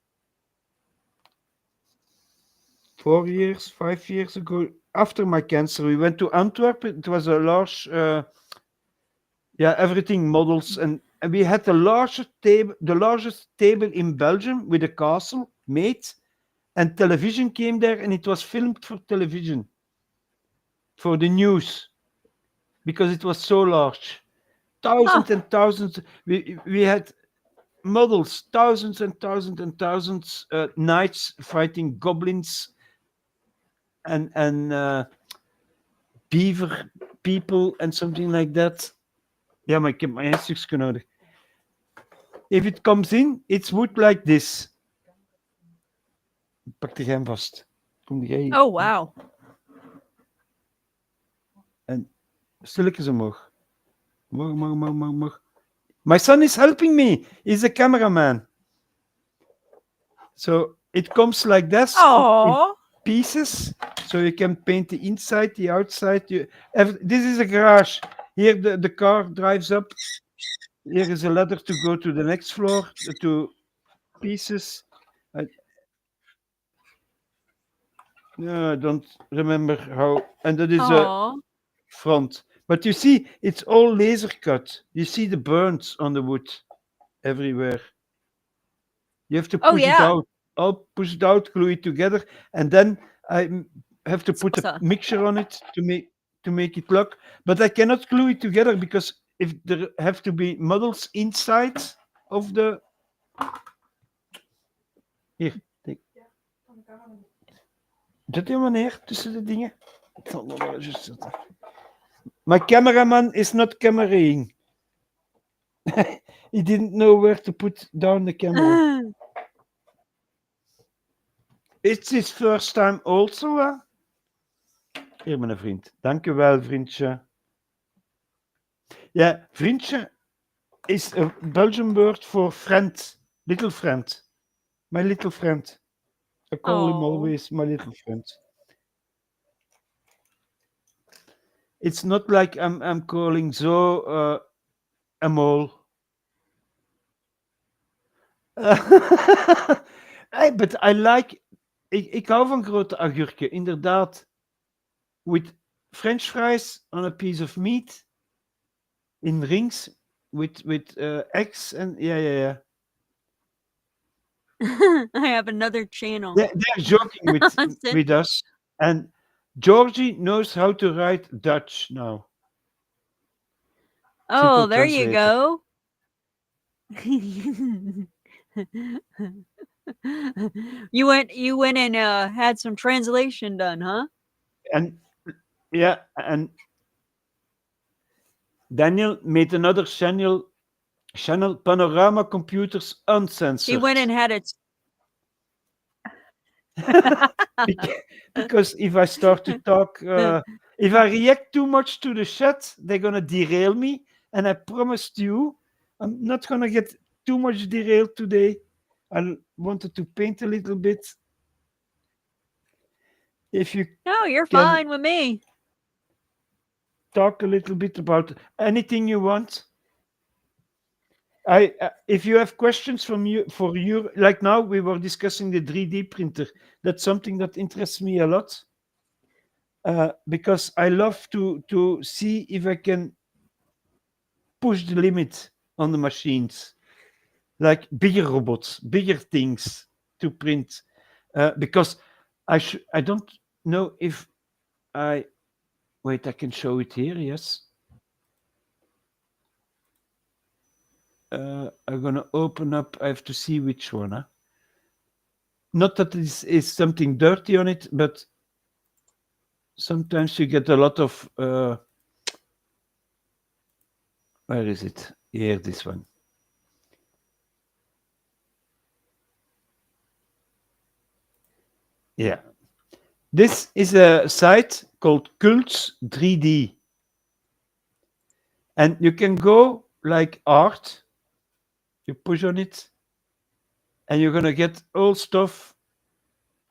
4 years, 5 years ago. After my cancer, we went to Antwerp. It was a large, yeah, everything models, and we had the largest table in Belgium with a castle made, and television came there, and it was filmed for television, for the news, because it was so large. Thousands and thousands. We had models, thousands and thousands and thousands, knights fighting goblins and beaver people and something like that. Ja, maar ik heb mijn stukje nodig. If it comes in, it's wood like this. Pak de hem vast. Kom jij hier. Oh, wow. En stilletjes omhoog. Omhoog. My son is helping me. He's a cameraman. So it comes like this in Oh, pieces. So you can paint the inside, the outside. This is a garage. Here the car drives up. Here is a ladder to go to the next floor, to pieces. No, I don't remember how. And that is a oh, front. But you see, it's all laser cut. You see the burns on the wood everywhere. You have to oh, push it yeah. out. I'll push it out, glue it together, and then I have to put a Salsa. mixture on it to make it lock. But I cannot glue it together because if there have to be models inside of the. Hier, take. Zet je meneer tussen de dingen? Ik zal het nog wel eens zetten. My cameraman is not cameraing. He didn't know where to put down the camera. It's his first time also, hè? Hier, mijn vriend. Dank u wel, vriendje. Ja, vriendje is a Belgian word for friend. Little friend. My little friend. I call him Oh. always my little friend. It's not like I'm calling zo a mole. Hey, but I like. Ik hou van grote agurken, inderdaad. With French fries on a piece of meat in rings with eggs and yeah. I have another channel. They're joking with us, and Georgie knows how to write Dutch now. Oh, Simple there you translator. go. You went and had some translation done, huh? And yeah, and Daniel made another channel Panorama Computers Uncensored. He went and had it. Because if I start to talk, if I react too much to the chat, they're gonna derail me. And I promised you, I'm not gonna get too much derailed today. I wanted to paint a little bit. If you No, you're can fine with me. talk a little bit about anything you want. If you have questions for you, like now we were discussing the 3D printer. That's something that interests me a lot. Because I love to see if I can push the limit on the machines, like bigger robots, bigger things to print. Because I don't know if I wait. I can show it here. Yes. I'm gonna open up. I have to see which one. Huh? Not that this is something dirty on it, but sometimes you get a lot of. Where is it? Here, this one. Yeah. This is a site called Cults 3D, and you can go like art. You push on it, and you're gonna get all stuff,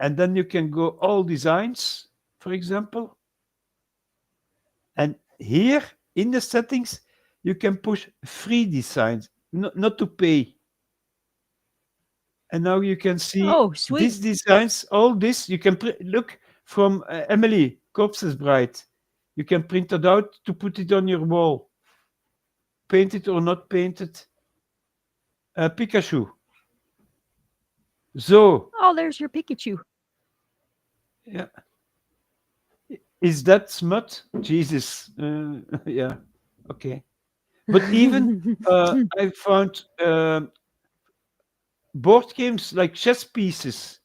and then you can go all designs, for example. And here in the settings, you can push free designs, not to pay. And now you can see Oh, sweet. these designs, all this you can look from Emily Corpse's Bride. You can print it out to put it on your wall, painted or not painted. Pikachu. So, Oh, there's your Pikachu. yeah, is that smut? Jesus, yeah, okay. But even I found board games like chess pieces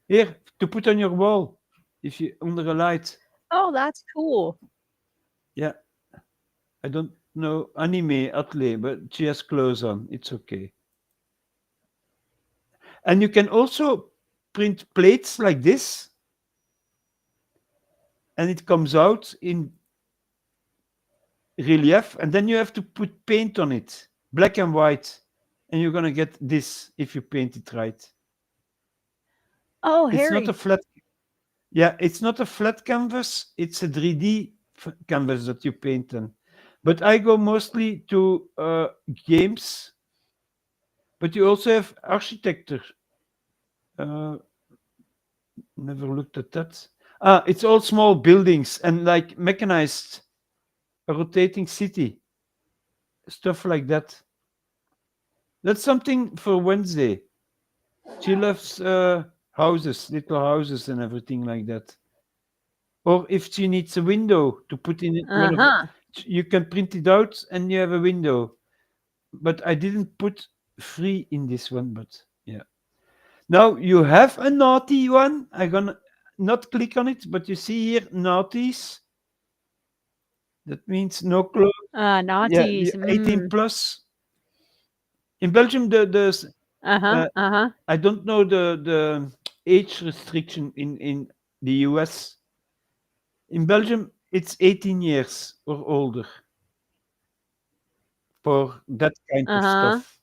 here to put on your wall if you under a light. Oh, that's cool. Yeah, I don't know anime Atle, but she has clothes on. It's okay. And you can also print plates like this, and it comes out in relief, and then you have to put paint on it, black and white, and you're gonna get this if you paint it right. Oh, It's not a Harry. flat, yeah, it's not a flat canvas. It's a 3D canvas that you paint on. But I go mostly to games, but you also have architecture. Uh, Never looked at that. Ah, it's all small buildings and like mechanized, a rotating city, stuff like that. That's something for Wednesday. She loves houses, little houses, and everything like that. Or if she needs a window to put in one of the, Uh-huh. you can print it out and you have a window. But I didn't put free in this one, but yeah. Now you have a naughty one. I'm gonna not click on it, but you see here naughties. That means no clothes. Yeah, Naughties. the 18 Mm. plus. In Belgium, Uh-huh. uh, Uh-huh. I don't know the age restriction in the US. In Belgium, it's 18 years or older for that kind of Uh-huh. stuff.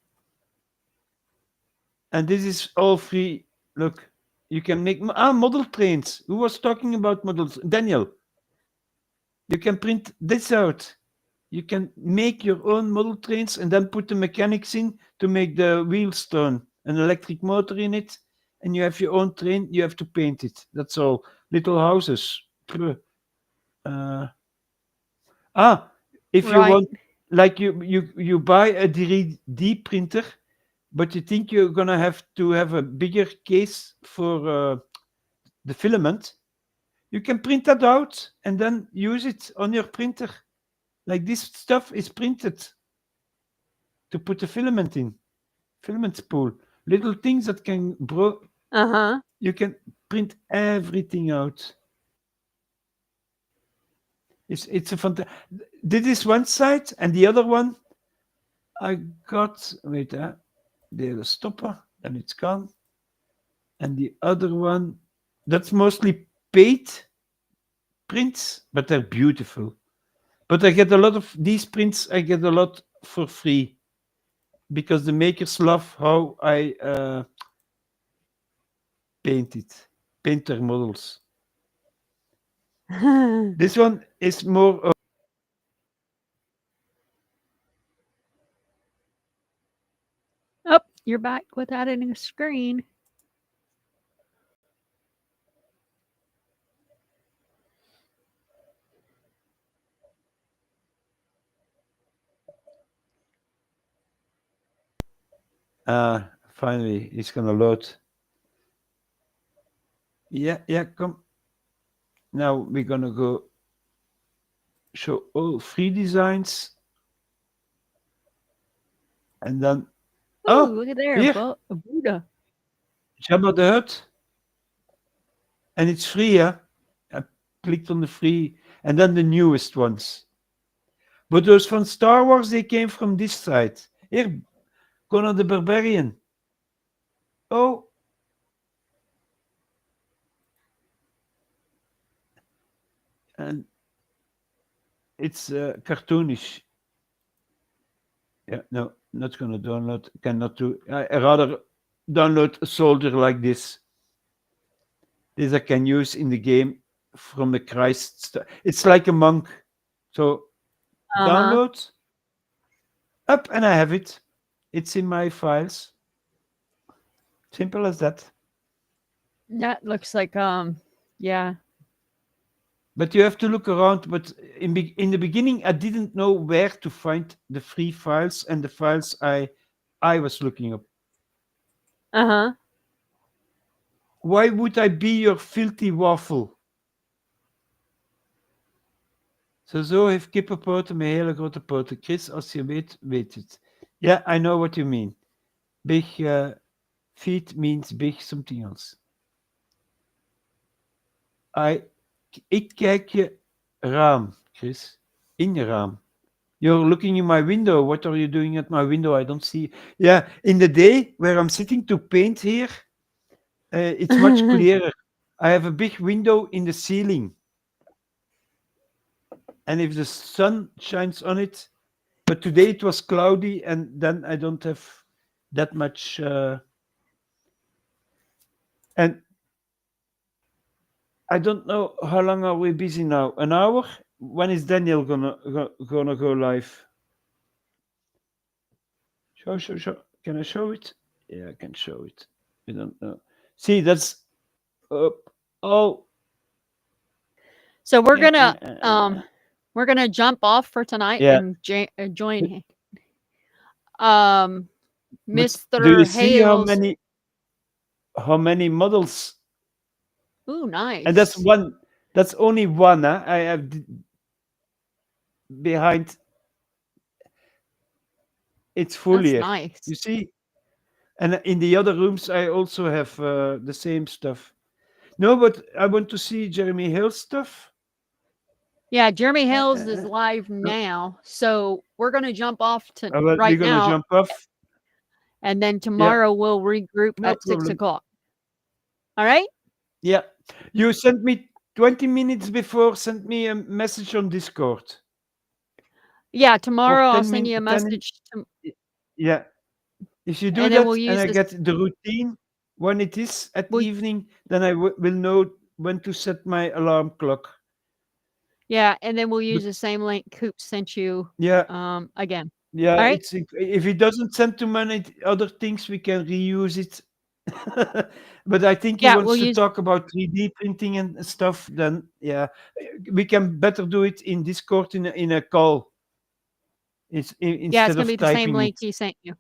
And this is all free. Look, you can make model trains. Who was talking about models? Daniel, you can print this out. You can make your own model trains and then put the mechanics in to make the wheels turn, an electric motor in it, and you have your own train. You have to paint it. That's all. Little houses. Uh, ah, if you Right. want, like you buy a 3D printer, but you think you're gonna have to have a bigger case for the filament, you can print that out and then use it on your printer. Like this stuff is printed to put a filament in, filament spool, little things that can bro. Uh-huh. You can print everything out. It's a fantastic. This is one side, and the other one I got. Wait, there's a stopper, and it's gone. And the other one, that's mostly paid prints, but they're beautiful. But I get a lot of these prints. I get a lot for free because the makers love how I paint it, paint their models. This one is more. Oh, you're back without any screen. Finally, it's gonna load. Yeah, yeah, come. Now we're gonna go show all free designs, and then Ooh, oh, look at there. here A Buddha. Jabba the Hutt, and it's free. Yeah, I clicked on the free, and then the newest ones. But those from Star Wars, they came from this side. Here, Conan the Barbarian. Oh, and it's cartoonish. Yeah, no, not gonna download. Cannot do. I rather download a soldier like this. This I can use in the game from the Christ. It's like a monk. So Uh-huh. download up, and I have it. It's in my files. Simple as that. That looks like yeah. But you have to look around. But in the beginning, I didn't know where to find the free files and the files I was looking up. Uh-huh. Why would I be your filthy waffle? Zo heeft kippenpoten met hele grote poten. Chris, als je weet, weet het. Yeah, I know what you mean. Big feet means big something else. I, ik kijk je raam, Chris. In je raam. You're looking in my window. What are you doing at my window? I don't see. Yeah, in the day where I'm sitting to paint here, it's much clearer. I have a big window in the ceiling. And if the sun shines on it, but today it was cloudy, and then I don't have that much. And I don't know how long are we busy now. An hour? When is Daniel gonna go live? Show. Can I show it? Yeah, I can show it. I don't know. See, that's up. Oh, So yeah, we're gonna jump off for tonight yeah. and But, join but do you Mr. see Hales. how many models? Ooh, And that's nice. one. That's only one. Huh? I have behind. It's full That's here. nice. You see, and in the other rooms I also have the same stuff. No, but I want to see Jeremy Hill stuff. Yeah, Jeremy Uh, Hales uh, is uh, live uh, now. So we're gonna jump off to well, we're right gonna now, jump off. and then Yeah, tomorrow we'll regroup no at six problem. o'clock. All right? Yeah, you sent me 20 minutes before. Send me a message on Discord Yeah, or tomorrow I'll 10 send minutes. you a 10. message, Yeah, if you do and then we'll that and use I this. get the routine when it is at We'll, evening, then I will know when to set my alarm clock. yeah, and then we'll But use the same link Coop sent you yeah, again. yeah, All right? it's if it doesn't send to many other things, we can reuse it. But I think he Yeah, we'll wants to use. talk about 3D printing and stuff. Then yeah, we can better do it in Discord in a call. Yeah, it's Instead gonna be of the same typing link it. he sent you.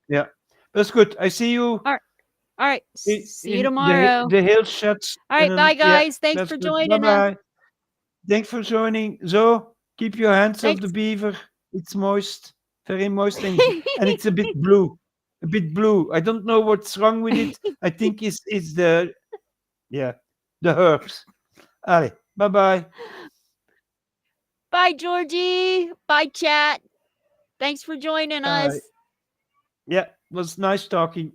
Yeah, that's good. I see you All right. All right. in, See you in tomorrow. the hill chats, All and right. Bye, then yeah, guys. Thanks that's for good. Bye joining us. bye. Thanks for joining. So keep your hands off the Thanks. beaver. It's moist, very moist, and it's a bit blue, a bit blue. I don't know what's wrong with it. I think it's the yeah the herbs. Allez, bye bye. Bye, Georgie. Bye, chat. Thanks for joining Bye. us. Yeah, it was nice talking.